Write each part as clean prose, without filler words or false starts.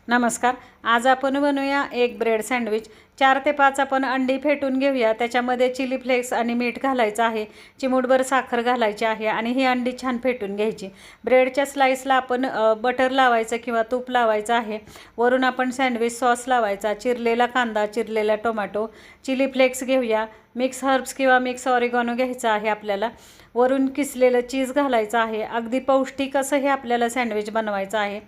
नमस्कार. आज आपण बनवूया एक ब्रेड सँडविच. 4 ते 5 आपण अंडी फेटून घेऊया. त्याच्यामध्ये चिली फ्लेक्स आणि मीठ घालायचं आहे. चिमूटभर साखर घालायची आहे आणि ही अंडी छान फेटून घ्यायची. ब्रेडच्या स्लाईसला आपण बटर लावायचं किंवा तूप लावायचं आहे. वरून आपण सँडविच सॉस लावायचा, चिरलेला कांदा, चिरलेला टोमॅटो, चिली फ्लेक्स घेऊया, मिक्स हर्ब्स किंवा मिक्स ऑरिगॅनो घ्यायचा आहे आपल्याला. वरून किसलेलं चीज घालायचं आहे. अगदी पौष्टिक असं हे आपल्याला सँडविच बनवायचं आहे.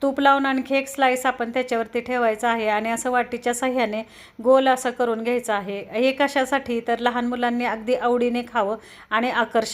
तूप लावून आणखी एक स्लाईस आपण त्याच्यावरती ठेवायचं आहे आणि असं वाटीच्या साह्याने गोल असं करून घ्यायचं आहे. हे कशासाठी तर लहान मुलांनी अगदी आवडीने खावं आणि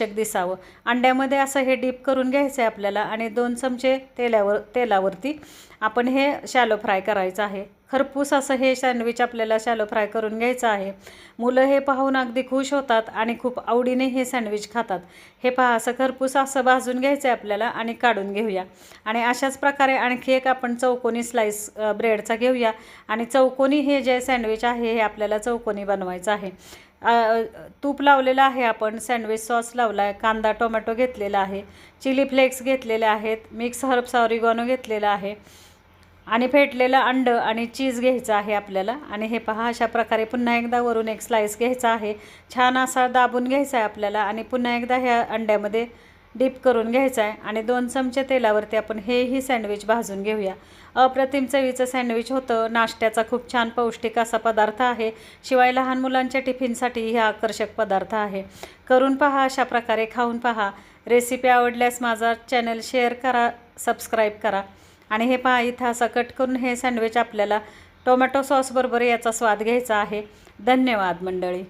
दिसावं. अंड्यामध्ये असं हे डीप करून घ्यायचं आहे आपल्याला आणि 2 चमचे तेलावरती आपण हे शॅलो फ्राय करायचं आहे. खरपूस असं हे सँडविच आपल्याला शॅलो फ्राय करून घ्यायचं आहे. मुलं हे पाहून अगदी खुश होतात आणि खूप आवडीने हे सँडविच खातात. हे पहा, असं खरपूस असं भाजून घ्यायचं आहे आपल्याला आणि काढून घेऊया. आणि अशाच प्रकारे आणखी एक आपण चौकोनी स्लाईस ब्रेडचा घेऊया आणि चौकोनी हे जे सँडविच आहे हे आपल्याला चौकोनी बनवायचं आहे. तूप लावलेलं आहे, आपण सँडविच सॉस लावला आहे, कांदा टोमॅटो घेतलेला आहे, चिली फ्लेक्स घेतलेले आहेत, मिक्स हर्ब्स ऑरिगॅनो घेतलेला आहे आणि फेटलेलं अंडं आणि चीज घ्यायचं आहे आपल्याला. आणि हे पहा, अशा प्रकारे पुन्हा एकदा वरून एक स्लाईस घ्यायचा आहे. छान असा दाबून घ्यायचा आहे आपल्याला आणि पुन्हा एकदा ह्या अंड्यामध्ये डीप करून घ्यायचं आहे आणि 2 चमचे तेलावरती आपण हेही सँडविच भाजून घेऊया. अप्रतिम चवीचं सँडविच होतं. नाश्त्याचा खूप छान पौष्टिक असा पदार्थ आहे. शिवाय लहान मुलांच्या टिफिनसाठी हे आकर्षक पदार्थ आहे. करून पहा, अशा प्रकारे खाऊन पहा. रेसिपी आवडल्यास माझा चॅनल शेअर करा, सबस्क्राईब करा. आणि हे पहा, इथं असं कट करून हे सँडविच आपल्याला टोमॅटो सॉसबरोबर याचा स्वाद घ्यायचा आहे. धन्यवाद मंडळी.